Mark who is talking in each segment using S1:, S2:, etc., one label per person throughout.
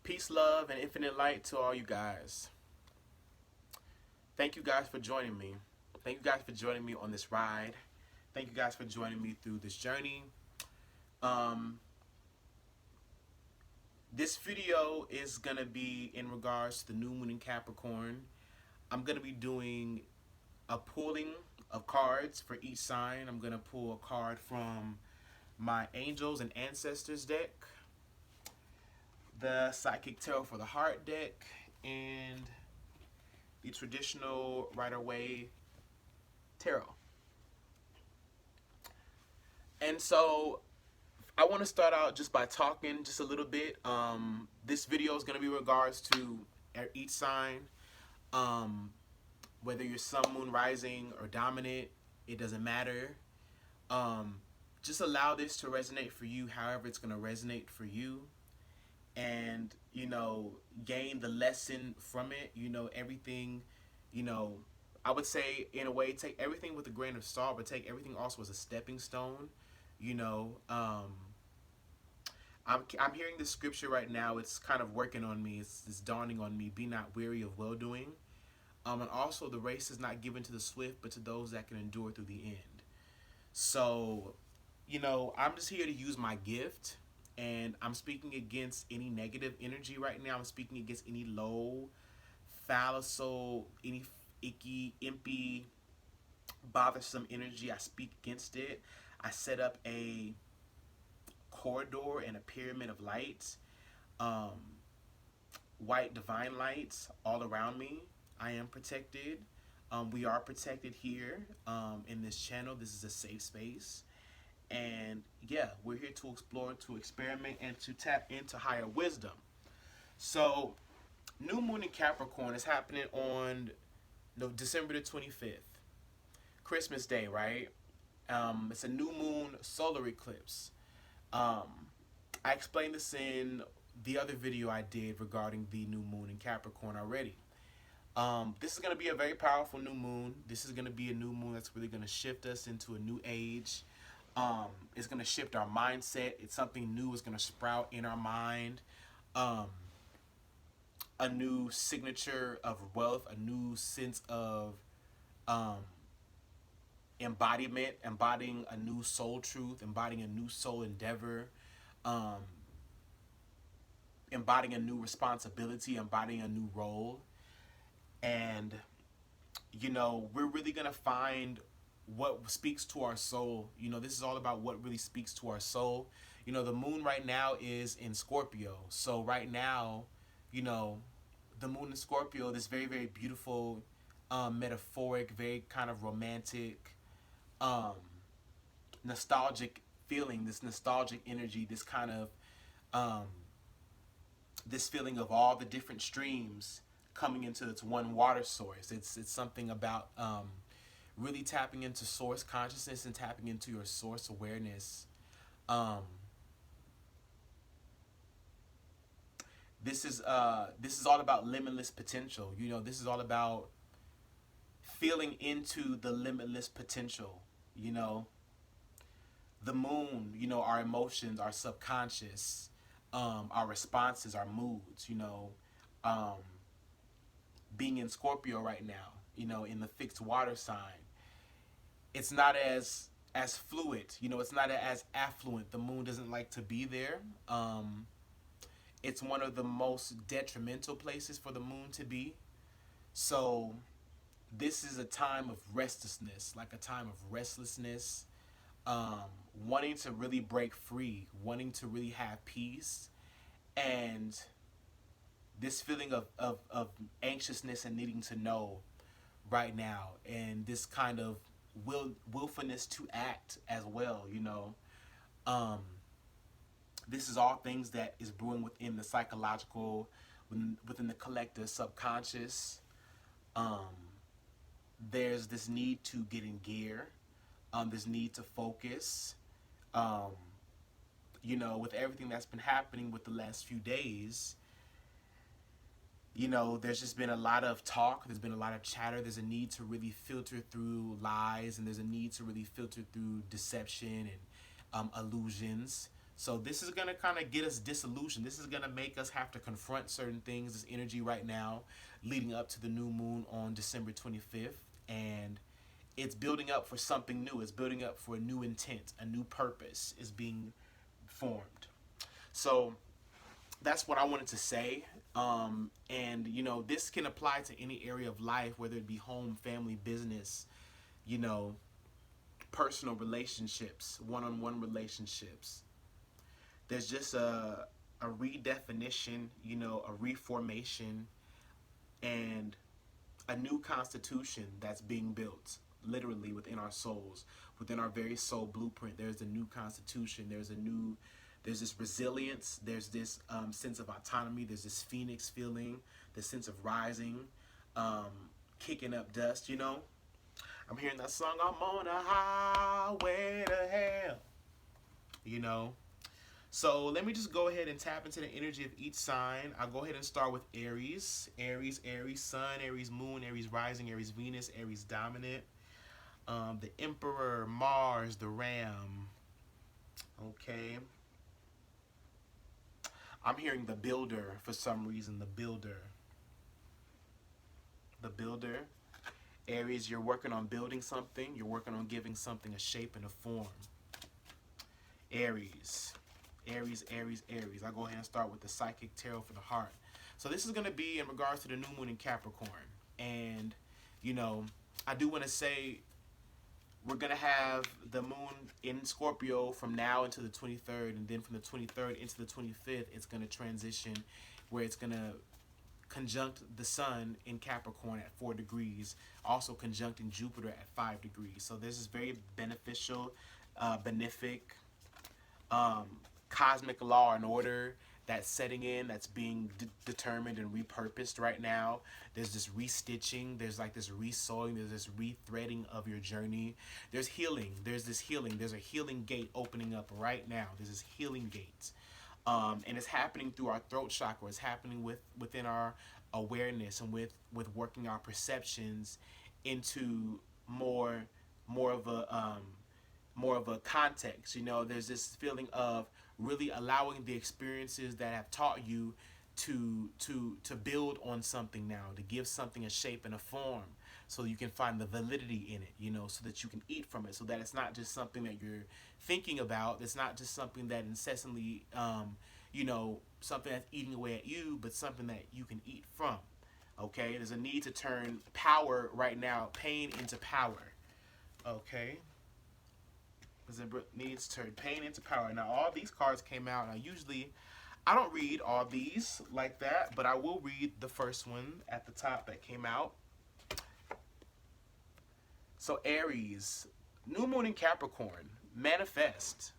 S1: Peace, love, and infinite light to all you guys. Thank you guys for joining me. Thank you guys for joining me on this ride. Thank you guys for joining me through this journey. Um, this video is going to be in regards to the new moon in Capricorn. I'm going to be doing a pulling of cards for each sign. I'm going to pull a card from my Angels and Ancestors deck, the Psychic Tarot for the Heart deck, and the traditional Rider-Waite tarot. And so I want to start out just by talking just a little bit. This video is going to be in regards to each sign. Whether you're sun, moon, rising, or dominant, it doesn't matter. Just allow this to resonate for you however it's going to resonate for you. And, gain the lesson from it. Everything, I would say, in a way, take everything with a grain of salt, but take everything also as a stepping stone. I'm hearing this scripture right now. It's kind of working on me. It's dawning on me. Be not weary of well-doing. And also, the race is not given to the swift, but to those that can endure through the end. So, I'm just here to use my gift. And I'm speaking against any negative energy right now. I'm speaking against any low, fallible, any icky, impy, bothersome energy. I speak against it. I set up a corridor and a pyramid of lights, white divine lights all around me. I am protected. We are protected here in this channel. This is a safe space. And yeah, we're here to explore, to experiment, and to tap into higher wisdom. So, new moon in Capricorn is happening on December the 25th. Christmas Day, right? It's a new moon solar eclipse. I explained this in the other video I did regarding the new moon in Capricorn already. This is going to be a very powerful new moon. This is going to be a new moon that's really going to shift us into a new age. It's going to shift our mindset. It's something new is going to sprout in our mind. A new signature of wealth, a new sense of embodiment, embodying a new soul truth, embodying a new soul endeavor, embodying a new responsibility, embodying a new role. And, we're really going to find what speaks to our soul. This is all about what really speaks to our soul. The moon right now is in Scorpio. So right now, the moon in Scorpio, this very, very beautiful, metaphoric, very kind of romantic, nostalgic feeling, this nostalgic energy, this kind of, this feeling of all the different streams coming into its one water source. It's something about really tapping into source consciousness and tapping into your source awareness. This is all about limitless potential. This is all about feeling into the limitless potential. The moon, our emotions, our subconscious, our responses, our moods, being in Scorpio right now, in the fixed water sign, it's not as fluid, it's not as affluent. The moon doesn't like to be there. It's one of the most detrimental places for the moon to be. So this is a time of restlessness, like a time of restlessness, wanting to really break free, wanting to really have peace, and this feeling of anxiousness and needing to know right now, and this kind of willfulness to act as well. This is all things that is brewing within the psychological, within the collective subconscious. There's this need to get in gear, this need to focus. With everything that's been happening with the last few days, there's just been a lot of talk, there's been a lot of chatter, there's a need to really filter through lies, and there's a need to really filter through deception and illusions. So this is gonna kind of get us disillusioned. This is gonna make us have to confront certain things. This energy right now, leading up to the new moon on December 25th, and it's building up for something new. It's building up for a new intent, a new purpose is being formed. So that's what I wanted to say. And this can apply to any area of life, whether it be home, family, business, you know, personal relationships, one-on-one relationships. There's just a redefinition, a reformation, and a new constitution that's being built literally within our souls, within our very soul blueprint. There's a new constitution. There's this resilience. There's this sense of autonomy. There's this phoenix feeling, this sense of rising, kicking up dust. I'm hearing that song, I'm on a highway to hell. So let me just go ahead and tap into the energy of each sign. I'll go ahead and start with Aries. Aries, Sun, Aries, Moon, Aries, Rising, Aries, Venus, Aries, Dominant. The Emperor, Mars, the Ram. Okay. I'm hearing the Builder for some reason, the Builder. The Builder. Aries, you're working on building something. You're working on giving something a shape and a form. Aries. Aries. I'll go ahead and start with the Psychic Tarot for the heart. So this is going to be in regards to the new moon in Capricorn. And, I do want to say we're going to have the moon in Scorpio from now until the 23rd. And then from the 23rd into the 25th, it's going to transition where it's going to conjunct the sun in Capricorn at 4 degrees. Also conjuncting Jupiter at 5 degrees. So this is very beneficial, benefic, cosmic law and order that's setting in, that's being determined and repurposed right now. There's this restitching, there's like this resewing, there's this rethreading of your journey. There's healing, there's this healing, there's a healing gate opening up right now. There's this healing gate. And it's happening through our throat chakra. It's happening within our awareness and with working our perceptions into more of a context. There's this feeling of really allowing the experiences that have taught you to build on something now, to give something a shape and a form, so you can find the validity in it, so that you can eat from it, so that it's not just something that you're thinking about. It's not just something that incessantly, something that's eating away at you, but something that you can eat from. Okay, there's a need to turn power right now, pain into power. Okay. Needs to turn pain into power. Now, all these cards came out. Now, usually, I don't read all these like that, but I will read the first one at the top that came out. So, Aries, new moon in Capricorn, manifest.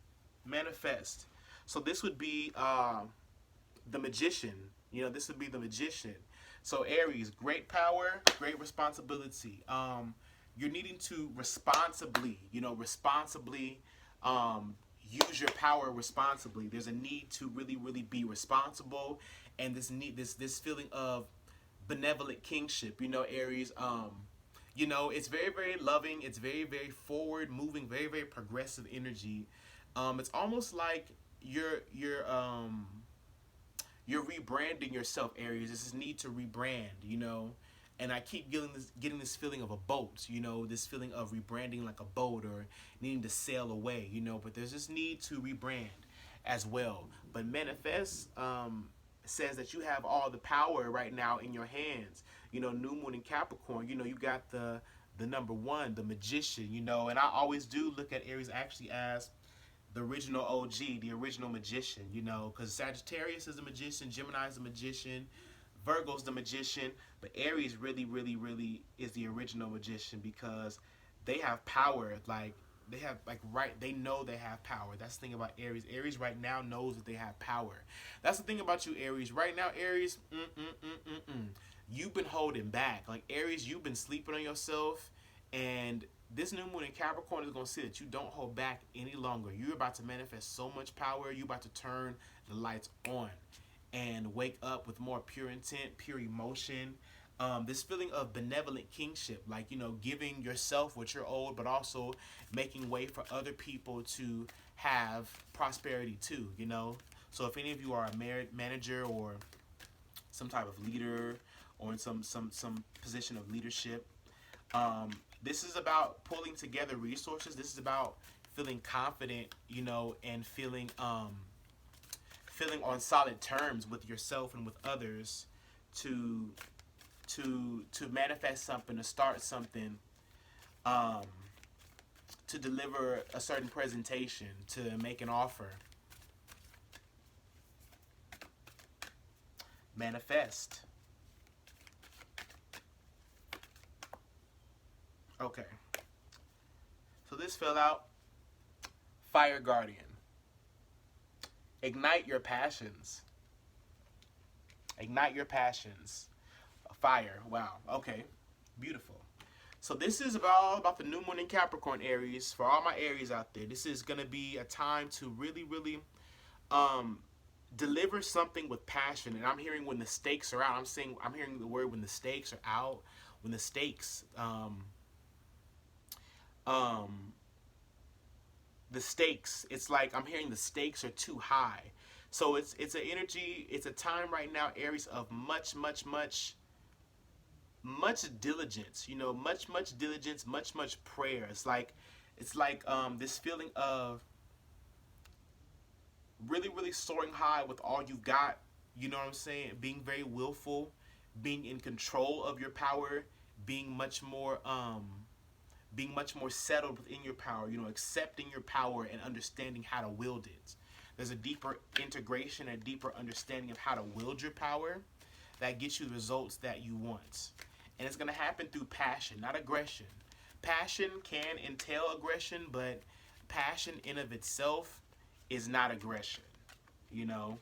S1: So, this would be the Magician. This would be the Magician. So, Aries, great power, great responsibility. You're needing to responsibly use your power responsibly. There's a need to really, really be responsible, and this feeling of benevolent kingship. Aries. It's very, very loving. It's very, very forward moving, very, very progressive energy. It's almost like you're rebranding yourself, Aries. There's this need to rebrand. And I keep getting this feeling of a boat, this feeling of rebranding like a boat or needing to sail away, but there's this need to rebrand as well. But manifest says that you have all the power right now in your hands. New moon in Capricorn, you got the number one, the Magician, and I always do look at Aries actually as the original OG, the original Magician, because Sagittarius is a magician, Gemini is a magician, Virgo's the Magician, but Aries really, really, really is the original Magician because they have power. They know they have power. That's the thing about Aries. Aries right now knows that they have power. That's the thing about you, Aries. Right now, Aries, you've been holding back. Like, Aries, you've been sleeping on yourself, and this new moon in Capricorn is going to see that you don't hold back any longer. You're about to manifest so much power. You're about to turn the lights on and wake up with more pure intent, pure emotion. This feeling of benevolent kingship, giving yourself what you're owed, but also making way for other people to have prosperity too, you know. So if any of you are a manager or some type of leader or in some position of leadership, this is about pulling together resources. This is about feeling confident, you know, and feeling on solid terms with yourself and with others to to manifest something, to start something, um, to deliver a certain presentation, to make an offer. Manifest. Okay. So this fell out. Fire Guardian. Ignite your passions. Ignite your passions. Fire. Wow. Okay. Beautiful. So this is about the new moon in Capricorn, Aries. For all my Aries out there, this is gonna be a time to really, really um, deliver something with passion. And I'm hearing when the stakes are out. I'm hearing the word when the stakes are out. When the stakes, um, the stakes. It's like I'm hearing the stakes are too high. So it's an energy. It's a time right now, Aries, of much diligence, you know, much diligence, much prayer. It's like this feeling of really soaring high with all you've got, you know what I'm saying? Being very willful, being in control of your power, being much more settled within your power, you know, accepting your power and understanding how to wield it. There's a deeper integration, a deeper understanding of how to wield your power that gets you the results that you want. And it's going to happen through passion, not aggression. Passion can entail aggression, but passion in of itself is not aggression, you know.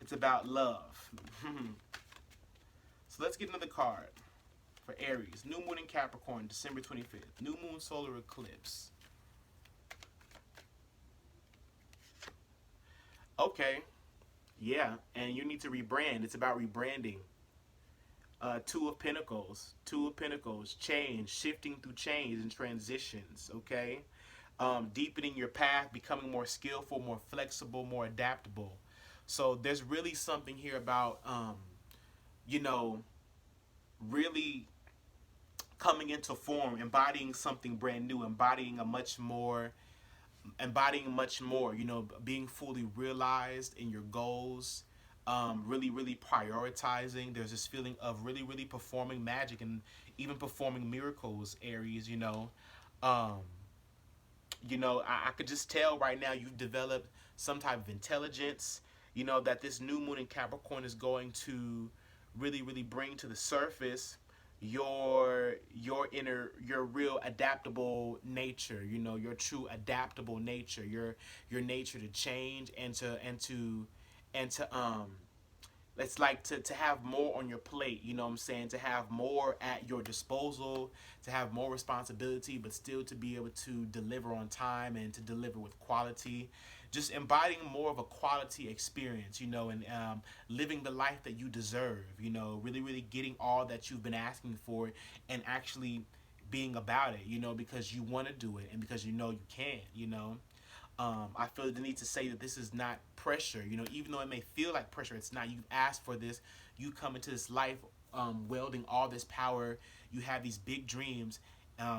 S1: It's about love. So let's get another card for Aries. New moon in Capricorn, December 25th. New moon solar eclipse. Okay. Yeah, and you need to rebrand. It's about rebranding. Two of Pentacles. Two of Pentacles. Change. Shifting through change and transitions. Okay. Deepening your path. Becoming more skillful, more flexible, more adaptable. So there's really something here about, you know, really coming into form, embodying something brand new, embodying much more, you know, being fully realized in your goals, really prioritizing. There's this feeling of really performing magic and even performing miracles, Aries, you know. Um, I could just tell right now you've developed some type of intelligence, you know, that this new moon in Capricorn is going to really bring to the surface your real adaptable nature, you know, your true adaptable nature, your nature to change and to it's like to have more on your plate, you know what I'm saying, to have more at your disposal, to have more responsibility, but still to be able to deliver on time and to deliver with quality. Just embodying more of a quality experience, you know, and living the life that you deserve, you know, really getting all that you've been asking for and actually being about it, you know, because you want to do it and because you know you can, you know. I feel the need to say that this is not pressure, you know, even though it may feel like pressure, it's not. You've asked for this. You come into this life wielding all this power. You have these big dreams,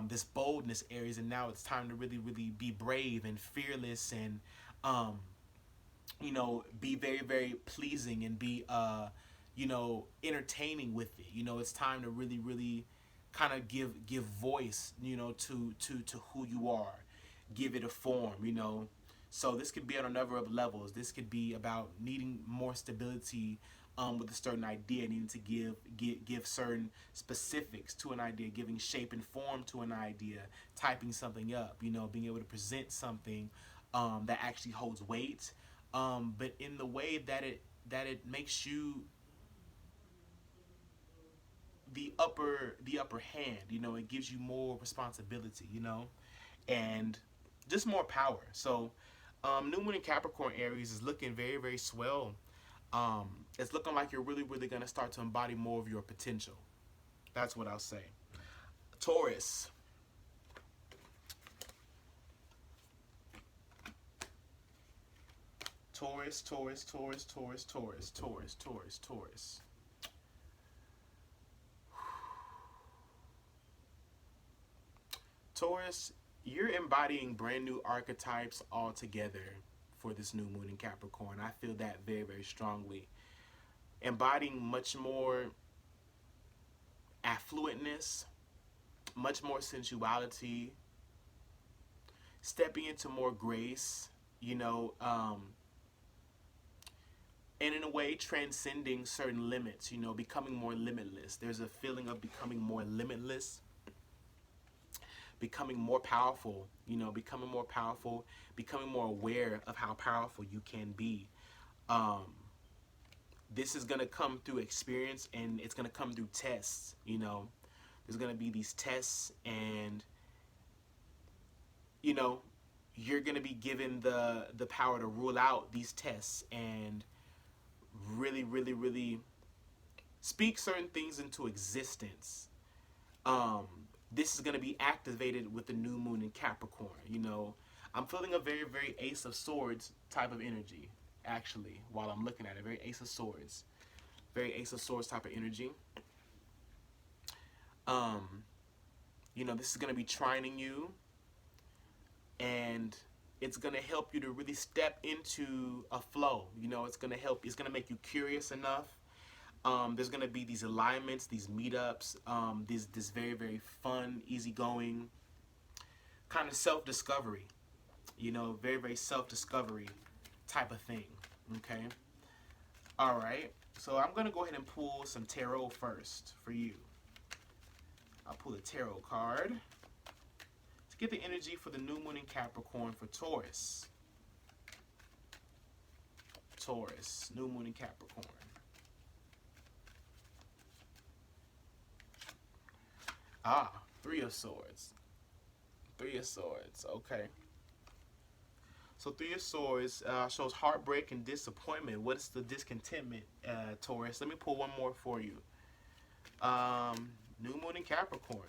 S1: this boldness, Aries, and now it's time to really be brave and fearless and, um, you know, be very pleasing and be, you know, entertaining with it. You know, it's time to really kind of give voice, you know, to who you are, give it a form, you know. So this could be on a number of levels. This could be about needing more stability with a certain idea, needing to give certain specifics to an idea, giving shape and form to an idea, typing something up, you know, being able to present something that actually holds weight, but in the way that it makes you the upper hand, you know. It gives you more responsibility, you know, and just more power. So new moon in Capricorn, Aries, is looking very swell. It's looking like you're really going to start to embody more of your potential. That's what I'll say. Taurus. Taurus, Taurus, Taurus, Taurus, Taurus, Taurus, Taurus, Taurus. Taurus, you're embodying brand new archetypes altogether for this new moon in Capricorn. I feel that very, very strongly. Embodying much more affluentness, much more sensuality, stepping into more grace, you know, and in a way transcending certain limits, you know, becoming more limitless. There's a feeling of becoming more limitless, becoming more powerful, you know, becoming more powerful, becoming more aware of how powerful you can be. This is going to come through experience, and it's going to come through tests, you know. There's going to be these tests, and, you know, you're going to be given the power to rule out these tests and really, really, really speak certain things into existence. This is going to be activated with the new moon in Capricorn. You know, I'm feeling a very, very Ace of Swords type of energy, actually, while I'm looking at it. Very Ace of Swords. Very Ace of Swords type of energy. You know, this is going to be trining you, and it's going to help you to really step into a flow. You know, it's going to help, it's going to make you curious enough. There's going to be these alignments, these meetups, this very, very fun, easygoing kind of self-discovery, you know, very, very self-discovery type of thing, okay? All right, so I'm going to go ahead and pull some tarot first for you. I'll pull a tarot card to get the energy for the new moon in Capricorn for Taurus. Taurus, new moon in Capricorn. Ah, Three of Swords. Three of Swords, okay. So Three of Swords shows heartbreak and disappointment. What's the discontentment, Taurus? Let me pull one more for you. New moon in Capricorn.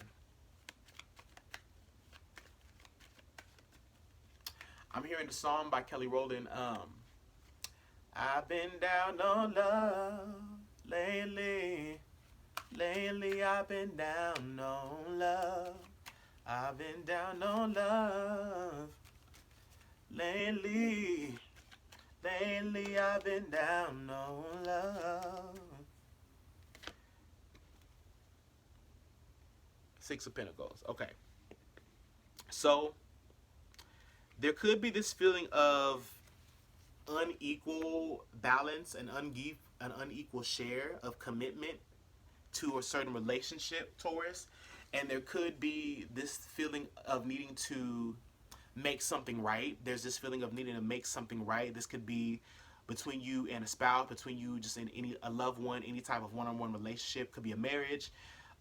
S1: I'm hearing the song by Kelly Rowland. I've been down on love lately. Lately I've been down on love. I've been down on love. Lately I've been down on love. Six of Pentacles. Okay. So there could be this feeling of unequal balance and an unequal share of commitment to a certain relationship, Taurus. And there could be this feeling of needing to make something right. There's this feeling of needing to make something right. This could be between you and a spouse, between you just in a loved one, any type of one-on-one relationship. Could be a marriage.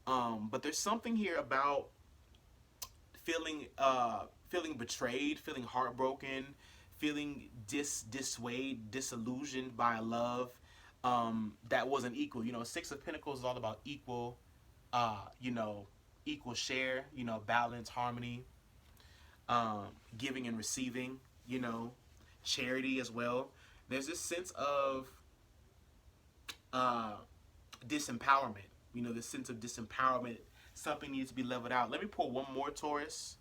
S1: But there's something here about feeling betrayed, feeling heartbroken, feeling dissuaded, disillusioned by a love that wasn't equal. You know, Six of Pentacles is all about equal, you know, equal share, you know, balance, harmony, giving and receiving, you know, charity as well. There's this sense of disempowerment, you know, this sense of disempowerment. Something needs to be leveled out. Let me pull one more, Taurus.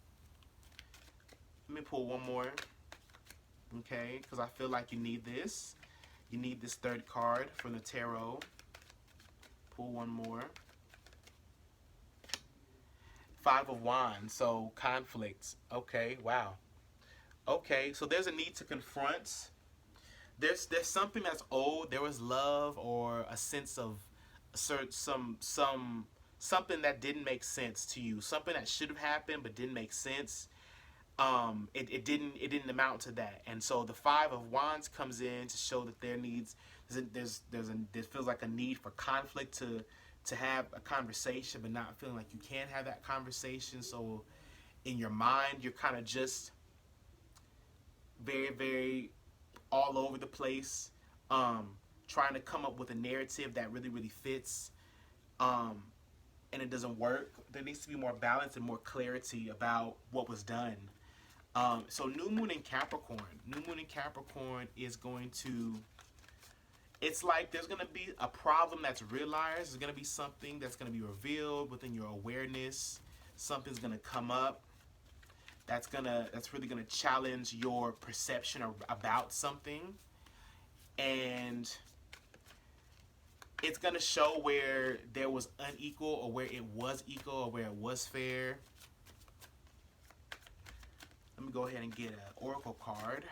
S1: Let me pull one more, okay, because I feel like you need this. You need this third card from the tarot. Pull one more. Five of Wands, so conflict. Okay, wow. Okay, so there's a need to confront. There's something that's old. There was love or a sense of something that didn't make sense to you. Something that should have happened but didn't make sense. It didn't amount to that. And so the Five of Wands comes in to show that there feels like a need for conflict to have a conversation, but not feeling like you can have that conversation. So in your mind, you're kind of just very, very all over the place, trying to come up with a narrative that really, really fits, and it doesn't work. There needs to be more balance and more clarity about what was done. So new moon in Capricorn. New moon in Capricorn is going to, it's like there's going to be a problem that's realized. There's going to be something that's going to be revealed within your awareness. Something's going to come up that's really going to challenge your perception about something. And it's going to show where there was unequal or where it was equal or where it was fair. Let me go ahead and get an oracle card.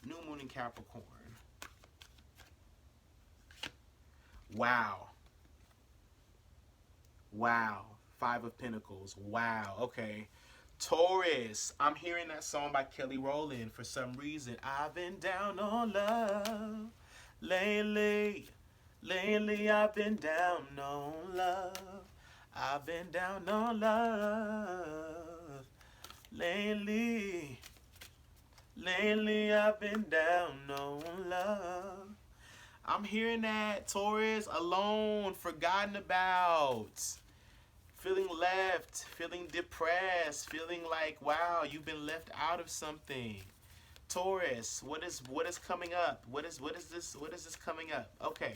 S1: New moon in Capricorn. Wow. Wow. Five of Pentacles. Wow. Okay. Taurus. I'm hearing that song by Kelly Rowland for some reason. I've been down on love lately. Lately I've been down on love. I've been down on love. Lately. Lately I've been down on love. I'm hearing that, Taurus, alone, forgotten about, feeling left, feeling depressed, feeling like, wow, you've been left out of something. Taurus, what is coming up? What is this coming up? Okay.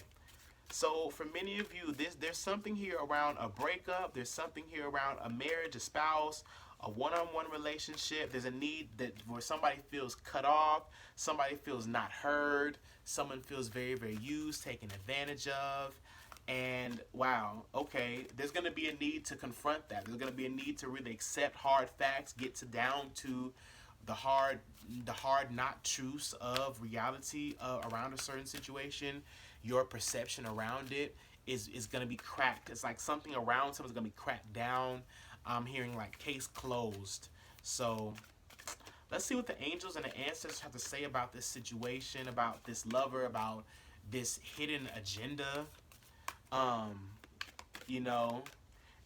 S1: So for many of you, there's something here around a breakup. There's something here around a marriage, a spouse, a one-on-one relationship. There's a need that where somebody feels cut off, somebody feels not heard, someone feels very, very used, taken advantage of. And wow, okay, there's going to be a need to confront that. There's going to be a need to really accept hard facts, get down to the hard not truths of reality around a certain situation. Your perception around it is going to be cracked. It's like something around something's going to be cracked down. I'm hearing like case closed. So let's see what the angels and the ancestors have to say about this situation, about this lover, about this hidden agenda. You know,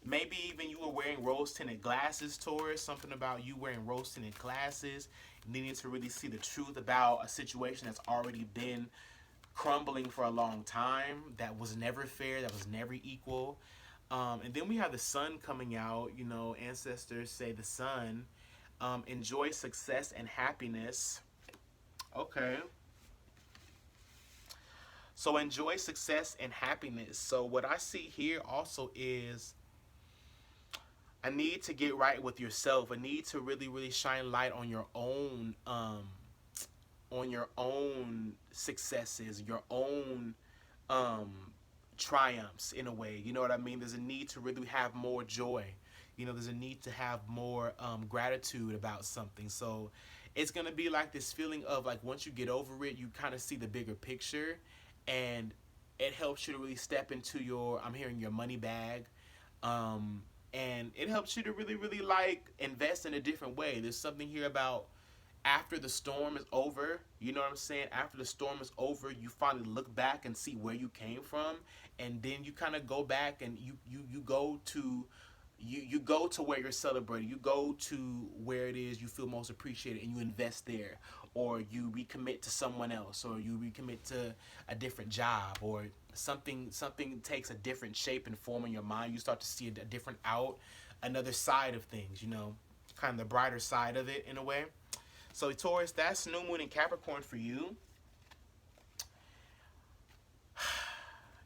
S1: maybe even you were wearing rose-tinted glasses, Taurus. Something about you wearing rose-tinted glasses, needing to really see the truth about a situation that's already been crumbling for a long time, that was never fair, that was never equal. And then we have the sun coming out. You know, ancestors say the sun, enjoy success and happiness. Okay. So enjoy success and happiness. So what I see here also is a need to get right with yourself. A need to really, really shine light on your own successes, your own triumphs in a way. You know what I mean? There's a need to really have more joy. You know, there's a need to have more gratitude about something. So it's going to be like this feeling of like once you get over it, you kind of see the bigger picture, and it helps you to really step into your, I'm hearing your money bag. And it helps you to really, really like invest in a different way. There's something here about after the storm is over, you know what I'm saying? After the storm is over, you finally look back and see where you came from, and then you kind of go back and you go to where you're celebrated. You go to where it is you feel most appreciated, and you invest there, or you recommit to someone else, or you recommit to a different job, or something takes a different shape and form in your mind. You start to see a different another side of things, you know, kind of the brighter side of it in a way. So Taurus, that's new moon in Capricorn for you.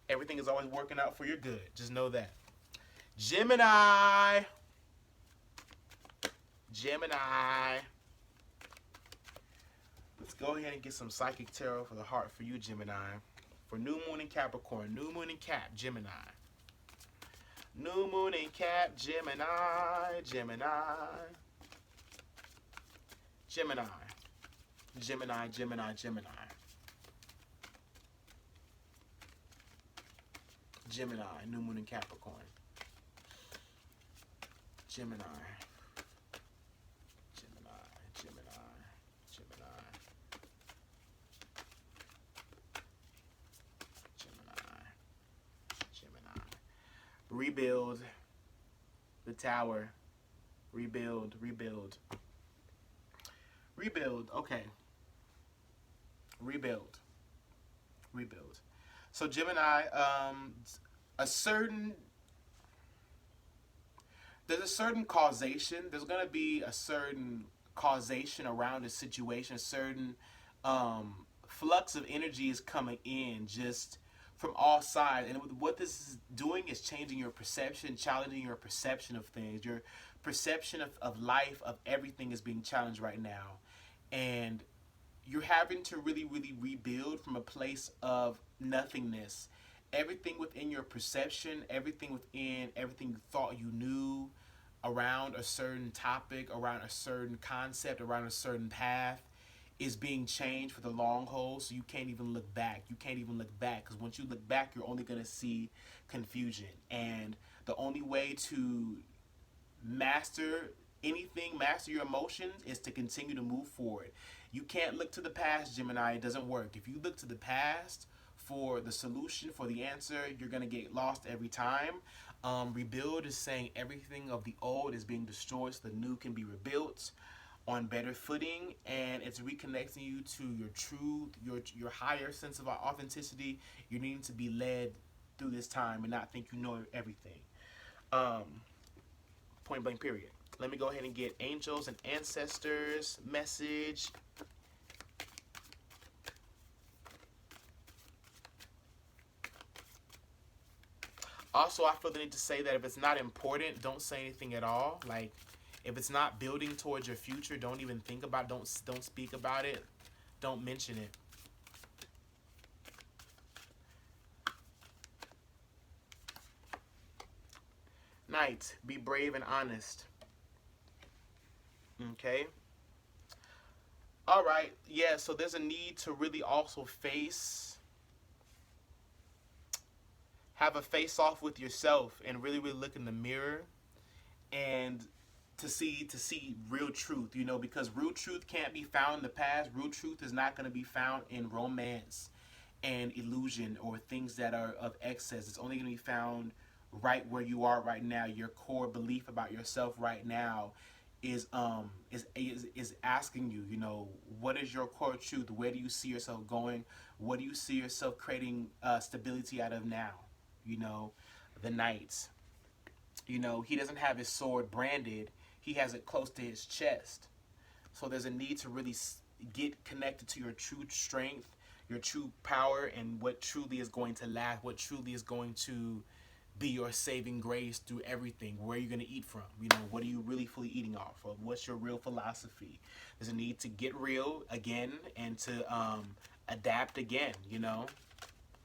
S1: Everything is always working out for your good. Just know that. Gemini. Let's go ahead and get some psychic tarot for the heart for you, Gemini. For new moon in Capricorn. New moon in Cap, Gemini. New moon in Cap, Gemini. Gemini. Gemini. Gemini, Gemini, Gemini. Gemini, new moon in Capricorn. Gemini. Gemini, Gemini, Gemini. Gemini. Gemini. Rebuild the tower. Rebuild, rebuild. Rebuild, okay. Rebuild. Rebuild. So Gemini, there's a certain causation. There's gonna be a certain causation around a situation. A certain flux of energy is coming in just from all sides. And what this is doing is changing your perception, challenging your perception of things. Your perception of life, of everything is being challenged right now. And you're having to really, really rebuild from a place of nothingness. Everything within your perception, everything you thought you knew around a certain topic, around a certain concept, around a certain path is being changed for the long haul. So you can't even look back. You can't even look back, because once you look back, you're only going to see confusion. And the only way to master anything, master your emotions, is to continue to move forward. You can't look to the past, Gemini. It doesn't work. If you look to the past for the solution, for the answer, you're going to get lost every time. Rebuild is saying everything of the old is being destroyed so the new can be rebuilt on better footing, and it's reconnecting you to your truth, your higher sense of authenticity. You're needing to be led through this time and not think you know everything. Point blank period. Let me go ahead and get angels and ancestors message. Also, I feel the need to say that if it's not important, don't say anything at all. Like, if it's not building towards your future, don't even think about it. Don't speak about it. Don't mention it. Knight, be brave and honest. Okay. All right. Yeah, so there's a need to really also have a face off with yourself and really, really look in the mirror and to see real truth, because real truth can't be found in the past. Real truth is not going to be found in romance and illusion or things that are of excess. It's only going to be found right where you are right now. Your core belief about yourself right now is asking you, what is your core truth? Where do you see yourself going? What do you see yourself creating stability out of now? The Knight. He doesn't have his sword branded. He has it close to his chest. So there's a need to really get connected to your true strength, your true power, and what truly is going to last, what truly is going to be your saving grace through everything. Where are you going to eat from? What are you really fully eating off of? What's your real philosophy? There's a need to get real again and to adapt again,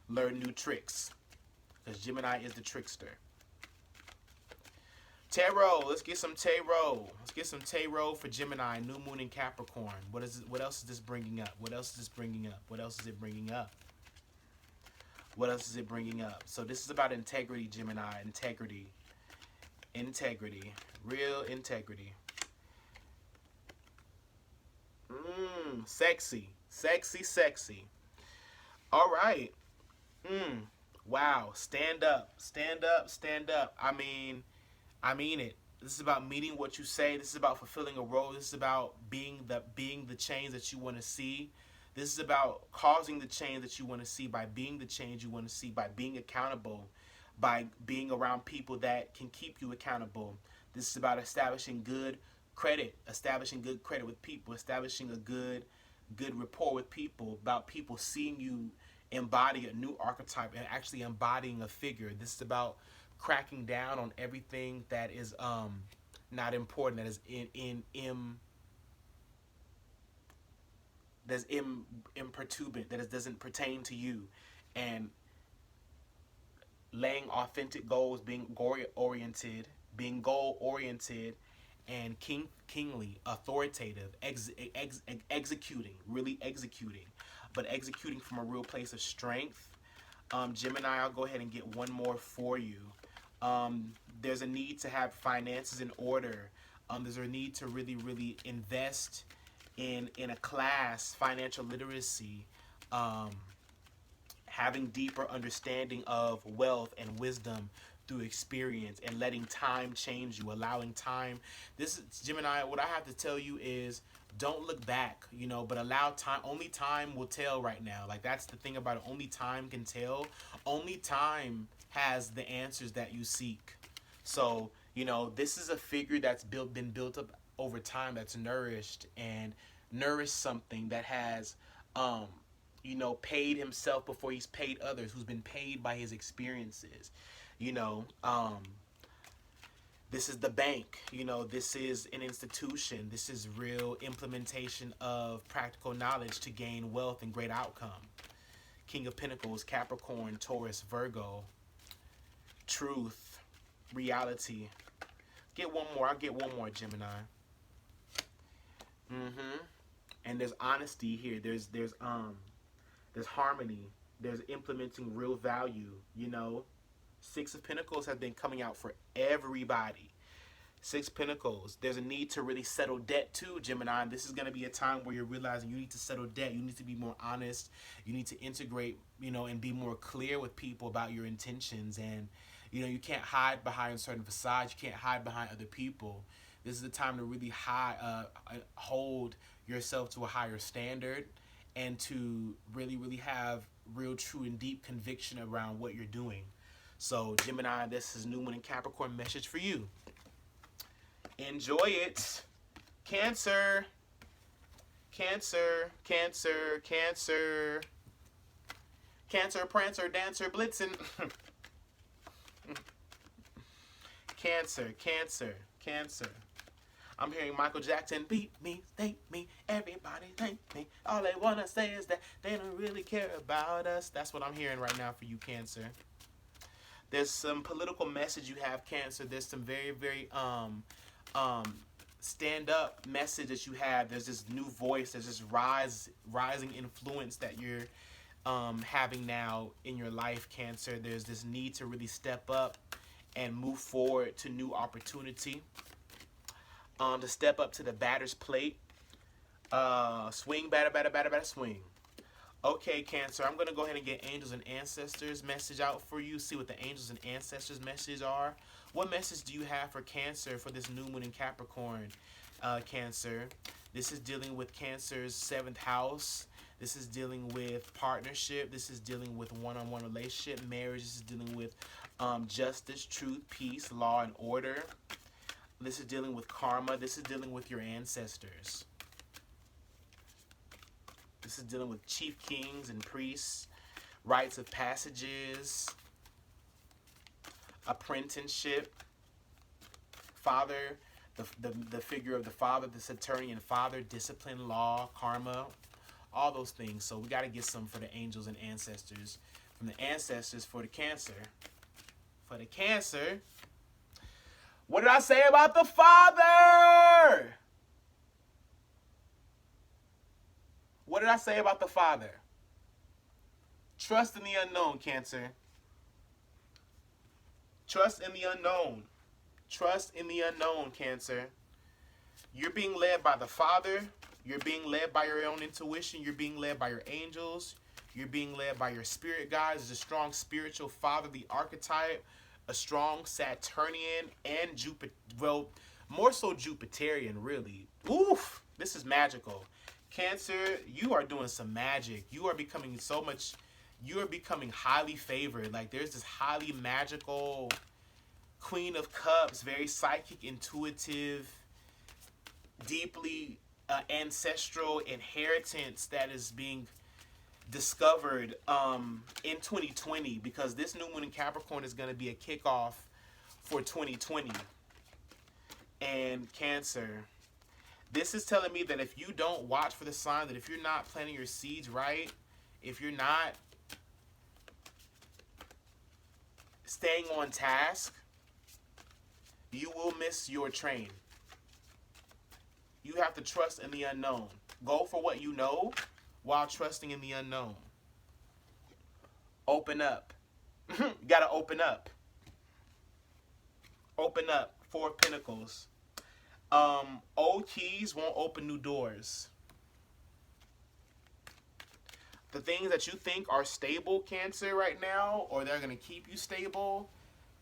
S1: learn new tricks, because Gemini is the trickster. Tarot, let's get some tarot. Let's get some tarot for Gemini, New Moon in Capricorn. What else is this bringing up? What else is this bringing up? What else is it bringing up? What else is it bringing up? So this is about integrity, Gemini. Integrity. Integrity. Real integrity. Sexy. Sexy, sexy. All right. Wow. Stand up. Stand up. Stand up. I mean it. This is about meeting what you say. This is about fulfilling a role. This is about being the change that you want to see. This is about causing the change that you want to see by being the change you want to see, by being accountable, by being around people that can keep you accountable. This is about establishing good credit with people, establishing a good rapport with people, about people seeing you embody a new archetype and actually embodying a figure. This is about cracking down on everything that is not important, that is imperturbant, that doesn't pertain to you, and laying authentic goals, being goal oriented, and kingly, authoritative, executing, really executing, but executing from a real place of strength. Gemini, I'll go ahead and get one more for you. There's a need to have finances in order. There's a need to really, really invest in a class, financial literacy, having deeper understanding of wealth and wisdom through experience, and letting time change you, allowing time. This is Gemini. What I have to tell you is, don't look back, but allow time. Only time will tell right now. Like, that's the thing about it. Only time can tell. Only time has the answers that you seek. So You know, this is a figure that's been built up over time, that's nourished something that has, um, you know, paid himself before he's paid others, who's been paid by his experiences. You know, this is the bank. You know, this is an institution. This is real implementation of practical knowledge to gain wealth and great outcome. King of Pentacles, Capricorn, Taurus, Virgo. Truth, reality. Get one more. I'll get one more, Gemini. And there's honesty here. There's harmony. There's implementing real value. You know, Six of Pentacles has been coming out for everybody. Six Pentacles. There's a need to really settle debt too, Gemini. This is going to be a time where you're realizing you need to settle debt. You need to be more honest. You need to integrate, you know, and be more clear with people about your intentions. And, you know, you can't hide behind certain facades. You can't hide behind other people. This is the time to really hold yourself to a higher standard and to really, really have real, true, and deep conviction around what you're doing. So, Gemini, this is New Moon in Capricorn message for you. Enjoy it. Cancer. Cancer. Cancer. Cancer. Cancer, Prancer, Dancer, Blitzen. Cancer. Cancer. Cancer. I'm hearing Michael Jackson, beat me, thank me, everybody thank me. All they want to say is that they don't really care about us. That's what I'm hearing right now for you, Cancer. There's some political message you have, Cancer. There's some very, very stand-up message that you have. There's this new voice. There's this rising influence that you're having now in your life, Cancer. There's this need to really step up and move forward to new opportunity. To step up to the batter's plate. Swing, batter, swing. Okay, Cancer, I'm going to go ahead and get Angels and Ancestors message out for you. See what the Angels and Ancestors message are. What message do you have for Cancer for this new moon in Capricorn, Cancer? This is dealing with Cancer's 7th house. This is dealing with partnership. This is dealing with one-on-one relationship, marriage. This is dealing with justice, truth, peace, law, and order. This is dealing with karma. This is dealing with your ancestors. This is dealing with chief kings and priests, rites of passages, apprenticeship, father, the figure of the father, the Saturnian father, discipline, law, karma, all those things. So we got to get some for the angels and ancestors. From the ancestors for the Cancer. For the Cancer. What did I say about the father? What did I say about the father? Trust in the unknown, Cancer. Trust in the unknown. Trust in the unknown, Cancer. You're being led by the Father. You're being led by your own intuition. You're being led by your angels. You're being led by your spirit guides. There's a strong spiritual fatherly archetype, a strong Saturnian and Jupiter, well, more so Jupiterian, really. Oof, this is magical. Cancer, you are doing some magic. You are becoming highly favored. Like, there's this highly magical Queen of Cups, very psychic, intuitive, deeply ancestral inheritance that is being discovered in 2020, because this new moon in Capricorn is going to be a kickoff for 2020. And Cancer, this is telling me that if you don't watch for the sign, that if you're not planting your seeds right, if you're not staying on task, you will miss your train. You have to trust in the unknown. Go for what you know while trusting in the unknown. Open up. You gotta open up. Open up. 4 of Pentacles. Old keys won't open new doors. The things that you think are stable, Cancer, right now, or they're going to keep you stable,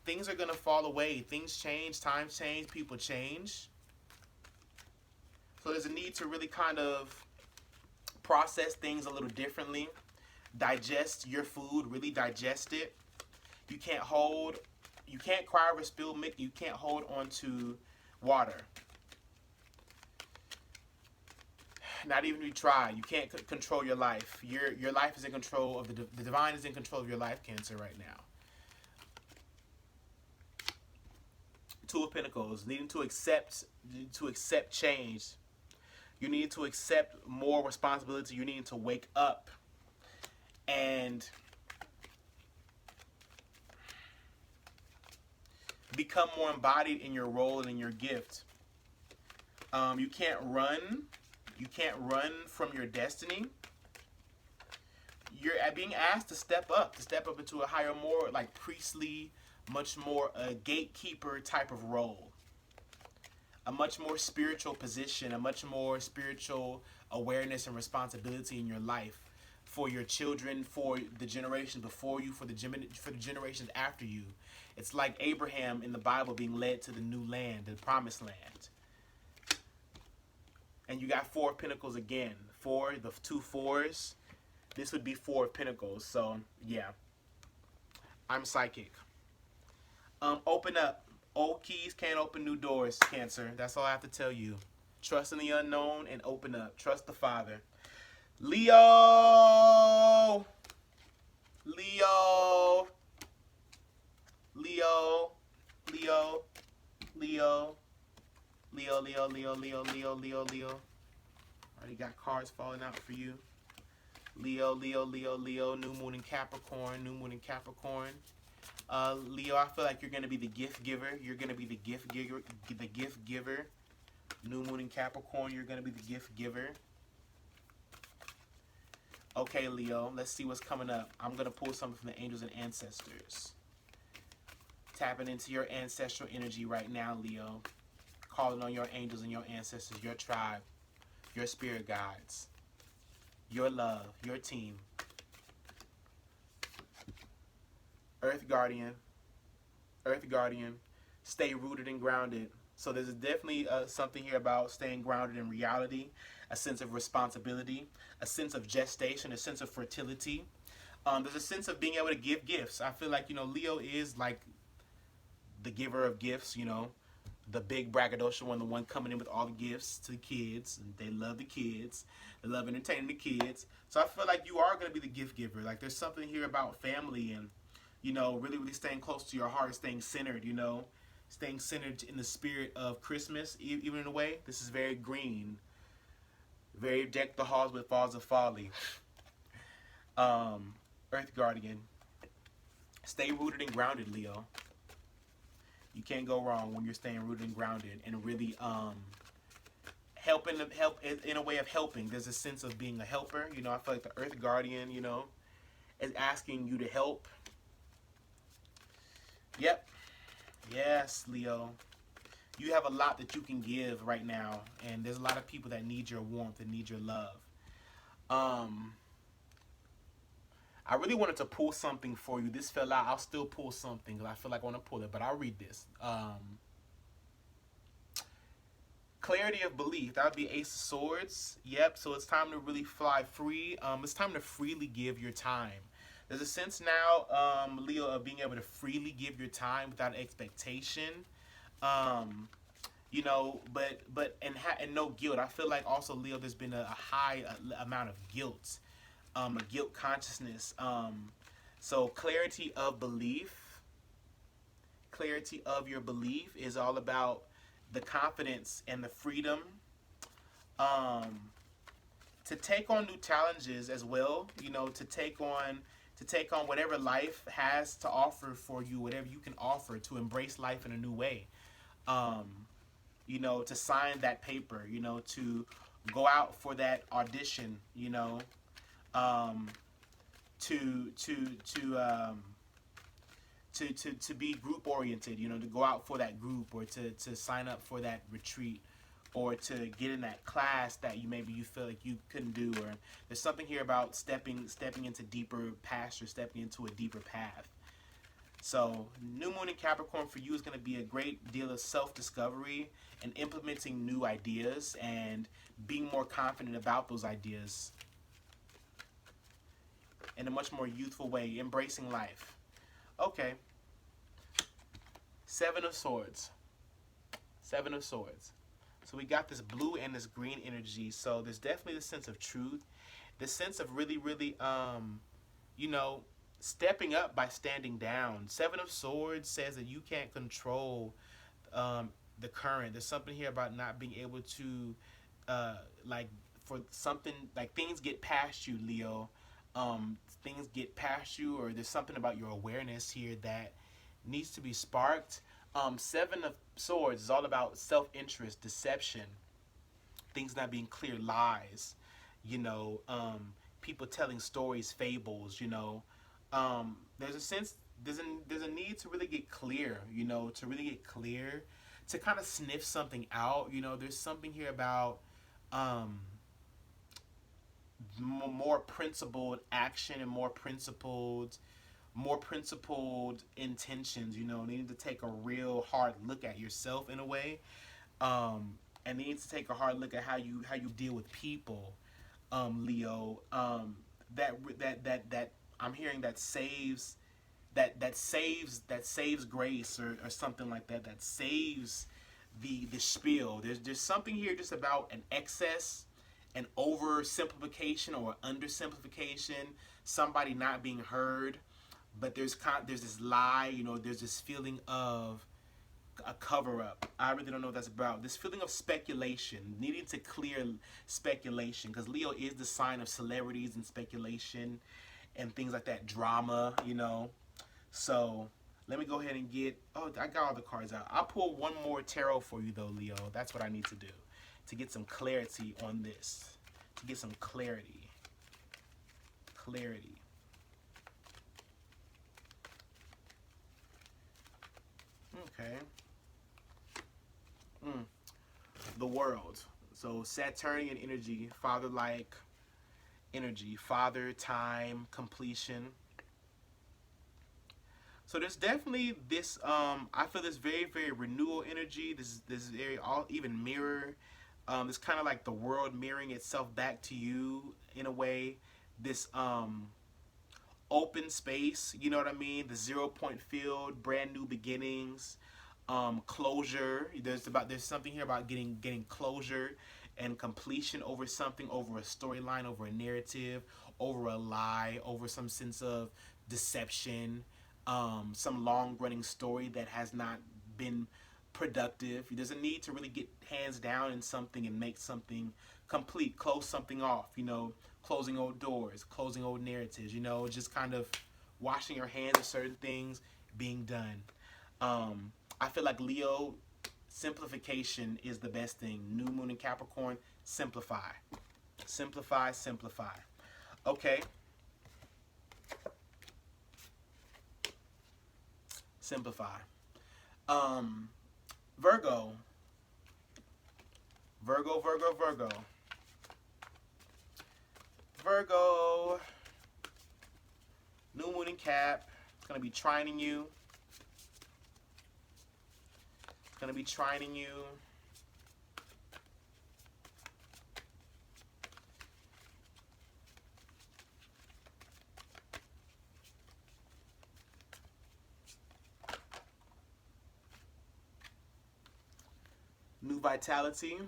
S1: things are going to fall away. Things change, times change, people change. So there's a need to really kind of process things a little differently. Digest your food, really digest it. You can't hold You can't cry over spilled milk. You can't hold on to water. Not even if you try. You can't control your life. Your life is in control of the divine is in control of your life, Cancer, right now. Two of Pentacles, needing to accept change. You need to accept more responsibility. You need to wake up and become more embodied in your role and in your gift. You can't run. You can't run from your destiny. You're being asked to step up into a higher, more like priestly, much more a gatekeeper type of role. A much more spiritual position, a much more spiritual awareness and responsibility in your life for your children, for the generations before you, for the generations after you. It's like Abraham in the Bible being led to the new land, the promised land. And you got Four of Pentacles again. Four, the two fours. This would be Four of Pentacles. So, yeah. I'm psychic. Open up. Old keys can't open new doors, Cancer. That's all I have to tell you. Trust in the unknown and open up. Trust the Father. Leo. Leo. Leo. Leo. Leo. Leo, Leo, Leo, Leo, Leo, Leo, Leo. Already got cards falling out for you. Leo, Leo, Leo, Leo. New moon in Capricorn. New moon in Capricorn. Leo, I feel like you're going to be the gift giver. You're going to be the gift giver. The gift giver. New moon in Capricorn. You're going to be the gift giver. Okay, Leo. Let's see what's coming up. I'm going to pull something from the angels and ancestors. Tapping into your ancestral energy right now, Leo. Calling on your angels and your ancestors, your tribe, your spirit guides, your love, your team. Earth Guardian, Earth Guardian, stay rooted and grounded. So there's definitely something here about staying grounded in reality, a sense of responsibility, a sense of gestation, a sense of fertility. There's a sense of being able to give gifts. I feel like, Leo is like the giver of gifts, the big braggadocio one, the one coming in with all the gifts to the kids. And they love the kids. They love entertaining the kids. So I feel like you are going to be the gift giver. Like there's something here about family and, really, really staying close to your heart, staying centered, staying centered in the spirit of Christmas, even in a way. This is very green. Very deck the halls with falls of folly. Earth Guardian. Stay rooted and grounded, Leo. You can't go wrong when you're staying rooted and grounded and really help in a way of helping. There's a sense of being a helper. I feel like the Earth Guardian, is asking you to help. Yep. Yes, Leo. You have a lot that you can give right now, and there's a lot of people that need your warmth and need your love. I really wanted to pull something for you. This fell out. I'll still pull something because I feel like I want to pull it, but I'll read this. Clarity of belief. That would be Ace of Swords. Yep. So it's time to really fly free. It's time to freely give your time. There's a sense now, Leo, of being able to freely give your time without expectation. And no guilt. I feel like also, Leo, there's been a high amount of guilt. A guilt consciousness. So clarity of belief. Clarity of your belief is all about the confidence and the freedom to take on new challenges as well. To take on whatever life has to offer for you, whatever you can offer, to embrace life in a new way. To sign that paper, to go out for that audition, to be group oriented, to go out for that group, or to sign up for that retreat, or to get in that class that you feel like you couldn't do. Or there's something here about stepping into deeper pasture, stepping into a deeper path. So new moon in Capricorn for you is going to be a great deal of self-discovery and implementing new ideas and being more confident about those ideas in a much more youthful way, embracing life. Okay. Seven of Swords. Seven of Swords. So we got this blue and this green energy. So there's definitely the sense of truth. The sense of really, really, you know, stepping up by standing down. Seven of Swords says that you can't control the current. There's something here about not being able to, like, for something, like things get past you, Leo. Things get past you, or there's something about your awareness here that needs to be sparked. Seven of Swords is all about self-interest, deception, things not being clear, lies, you know, people telling stories, fables, you know. There's a sense, there's a need to really get clear, you know, to really get clear, to kind of sniff something out, you know. There's something here about more principled action and more principled intentions, you know, needing to take a real hard look at yourself in a way, and needing to take a hard look at how you deal with people, Leo. That I'm hearing that saves grace, or something like that, that saves the spiel. There's something here just about an excess, an oversimplification or undersimplification, somebody not being heard. But there's this lie, you know, there's this feeling of a cover-up. I really don't know what that's about. This feeling of speculation, needing to clear speculation, because Leo is the sign of celebrities and speculation and things like that, drama, you know. So let me go ahead and get, oh, I got all the cards out. I'll pull one more tarot for you though, Leo. That's what I need to do to get some clarity on this, to get some clarity. Okay. The World. So Saturnian energy, father-like energy, father, time, completion. So there's definitely this, I feel this very, very renewal energy. This very, even mirror. It's kind of like the world mirroring itself back to you in a way. This open space, you know what I mean? The 0-point field, brand new beginnings, closure. There's something here about getting closure and completion over something, over a storyline, over a narrative, over a lie, over some sense of deception, some long-running story that has not been productive. There's a need to really get hands down in something and make something complete, close something off, you know, closing old doors, closing old narratives, you know, just kind of washing your hands of certain things being done. I feel like Leo, simplification is the best thing. New moon in Capricorn, simplify. Simplify. Okay. Simplify. Virgo. New moon in Cap. It's going to be trining you. New vitality.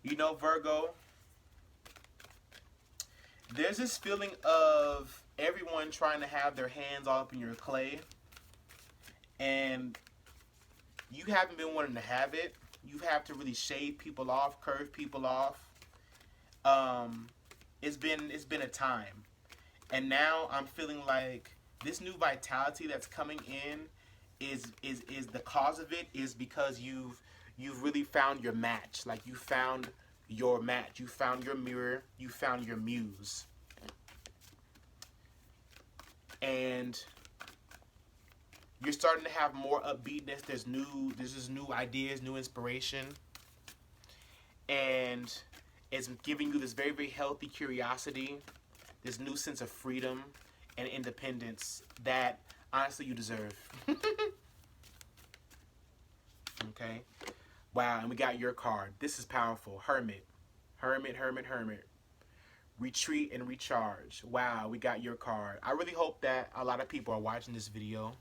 S1: You know, Virgo, there's this feeling of everyone trying to have their hands all up in your clay, and you haven't been wanting to have it. You have to really shave people off, curve people off. It's been a time, and now I'm feeling like this new vitality that's coming in is the cause of it is because you've really found your match. Like, you found your match, you found your mirror, you found your muse, and you're starting to have more upbeatness. There's just new ideas, new inspiration, and it's giving you this very, very healthy curiosity, this new sense of freedom and independence that honestly you deserve. okay? Wow, and we got your card. This is powerful. Hermit. Hermit, hermit, hermit. Retreat and recharge. Wow, we got your card. I really hope that a lot of people are watching this video.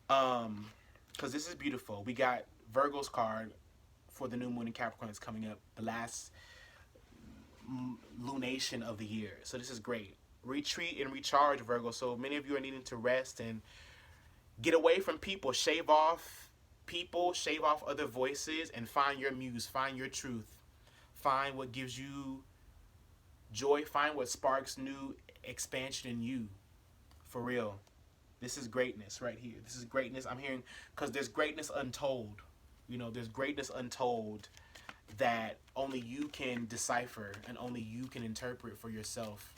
S1: Because this is beautiful. We got Virgo's card for the new moon in Capricorn that's coming up. The last lunation of the year. So this is great. Retreat and recharge, Virgo. So many of you are needing to rest and get away from people. Shave off people, shave off other voices, and find your muse, find your truth. Find what gives you joy, find what sparks new expansion in you. For real. This is greatness right here. This is greatness. I'm hearing, because there's greatness untold. You know, there's greatness untold that only you can decipher and only you can interpret for yourself.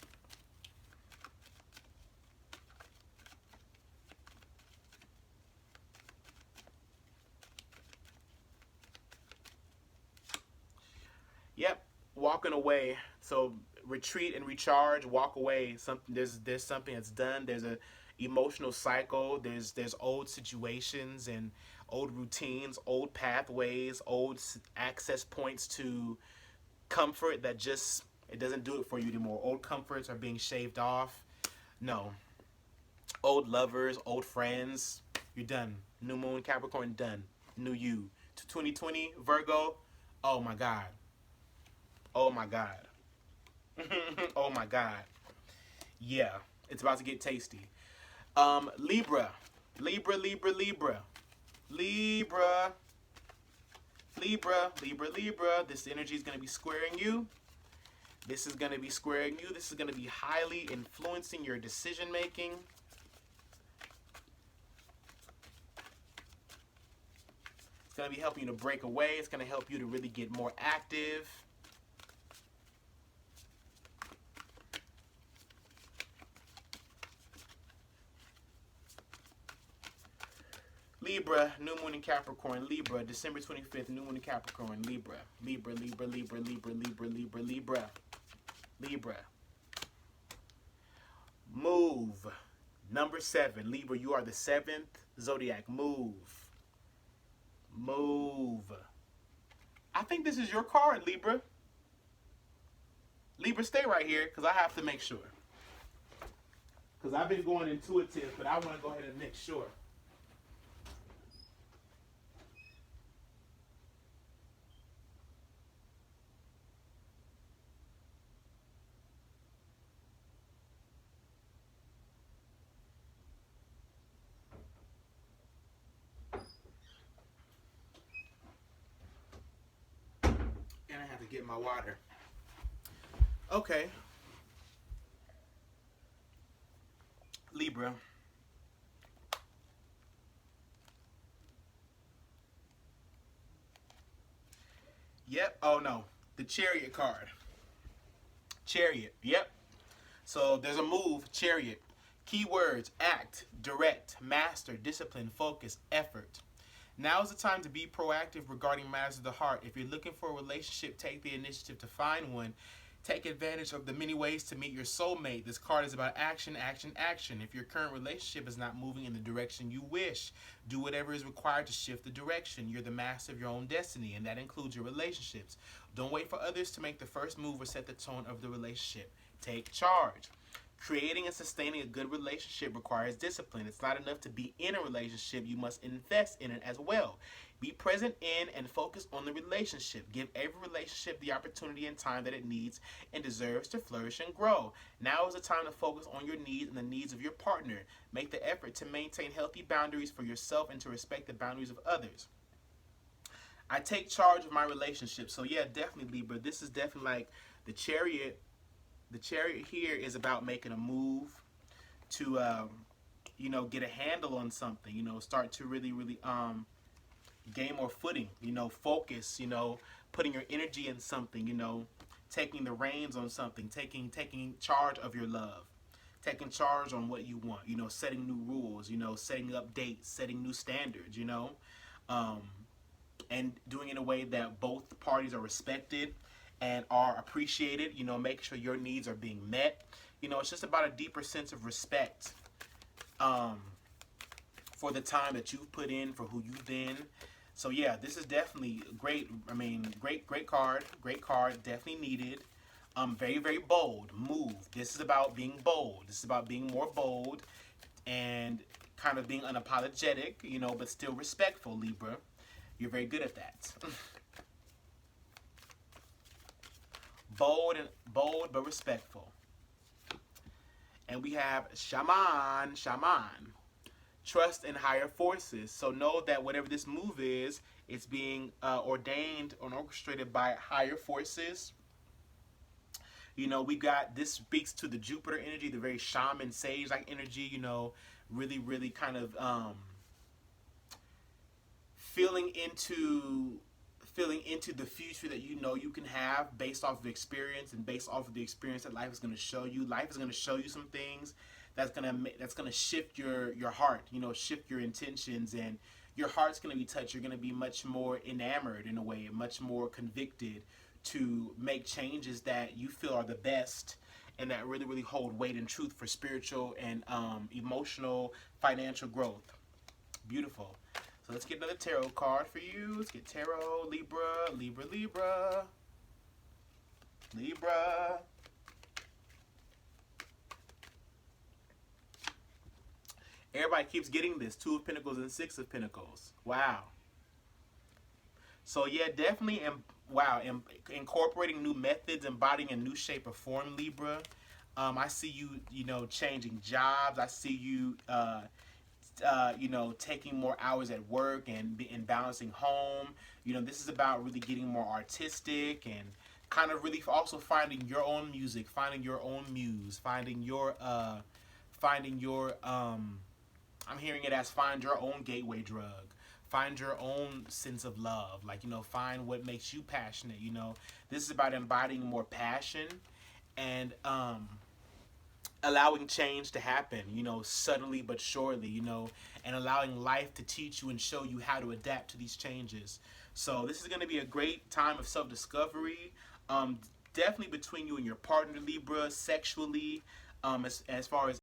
S1: Yep, walking away. So retreat and recharge, walk away. Something there's something that's done. There's a emotional cycle. There's old situations and old routines, old pathways, old access points to comfort that just it doesn't do it for you anymore. Old comforts are being shaved off. No. Old lovers, old friends, you're done. New moon Capricorn, done. New you. To 2020 Virgo, oh my God. Oh my God. Oh my God. Yeah, it's about to get tasty. Libra. Libra, Libra, Libra. Libra. Libra, Libra, Libra. This energy is going to be squaring you. This is going to be squaring you. This is going to be highly influencing your decision making. It's going to be helping you to break away. It's going to help you to really get more active. Libra, new moon in Capricorn. Libra, December 25th, new moon in Capricorn. Libra, Libra, Libra, Libra, Libra, Libra, Libra, Libra, Libra. Move. Number 7. Libra, you are the 7th zodiac. Move. Move. I think this is your card, Libra. Libra, stay right here because I have to make sure. Because I've been going intuitive, but I want to go ahead and make sure. And I have to get my water. Okay. Libra. Yep. Oh no. The Chariot card. Chariot. Yep. So there's a move. Chariot. Keywords: act, direct, master, discipline, focus, effort. Now is the time to be proactive regarding matters of the heart. If you're looking for a relationship, take the initiative to find one. Take advantage of the many ways to meet your soulmate. This card is about action, action, action. If your current relationship is not moving in the direction you wish, do whatever is required to shift the direction. You're the master of your own destiny, and that includes your relationships. Don't wait for others to make the first move or set the tone of the relationship. Take charge. Creating and sustaining a good relationship requires discipline. It's not enough to be in a relationship. You must invest in it as well. Be present in and focus on the relationship. Give every relationship the opportunity and time that it needs and deserves to flourish and grow. Now is the time to focus on your needs and the needs of your partner. Make the effort to maintain healthy boundaries for yourself and to respect the boundaries of others. I take charge of my relationship. So yeah, definitely, Libra. This is definitely like the Chariot. The Chariot here is about making a move to, get a handle on something. Start to really, really gain more footing. Focus. Putting your energy in something. Taking the reins on something. Taking charge of your love. Taking charge on what you want. Setting new rules. Setting up dates. Setting new standards. And doing it in a way that both parties are respected and are appreciated. Make sure your needs are being met. It's just about a deeper sense of respect for the time that you've put in, for who you've been. So yeah, this is definitely great. I mean, great card. Great card. Definitely needed. Very, very bold. Move. This is about being bold. This is about being more bold and kind of being unapologetic, you know, but still respectful, Libra. You're very good at that. Bold but respectful. And we have shaman. Trust in higher forces. So know that whatever this move is, it's being ordained and orchestrated by higher forces. You know, we got, this speaks to the Jupiter energy, the very shaman, sage-like energy, you know, really, really kind of feeling into the future that you know you can have based off of experience and based off of the experience that life is going to show you. Life is going to show you some things that's going to shift your heart, you know, shift your intentions, and your heart's going to be touched. You're going to be much more enamored in a way, much more convicted to make changes that you feel are the best and that really, really hold weight and truth for spiritual and emotional, financial growth. Beautiful. So let's get another tarot card for you. Let's get tarot, Libra, Libra, Libra, Libra. Everybody keeps getting this. 2 of Pentacles and 6 of Pentacles. Wow. So yeah, definitely, incorporating new methods, embodying a new shape or form, Libra. I see you, you know, changing jobs. I see you, you know, taking more hours at work and balancing home. You know, this is about really getting more artistic and kind of really also finding your own music, finding your own muse, finding your I'm hearing it as find your own gateway drug. Find your own sense of love. Like, you know, find what makes you passionate, you know. This is about embodying more passion and allowing change to happen, you know, subtly but surely, you know, and allowing life to teach you and show you how to adapt to these changes. So this is going to be a great time of self-discovery, definitely between you and your partner, Libra, sexually, as far as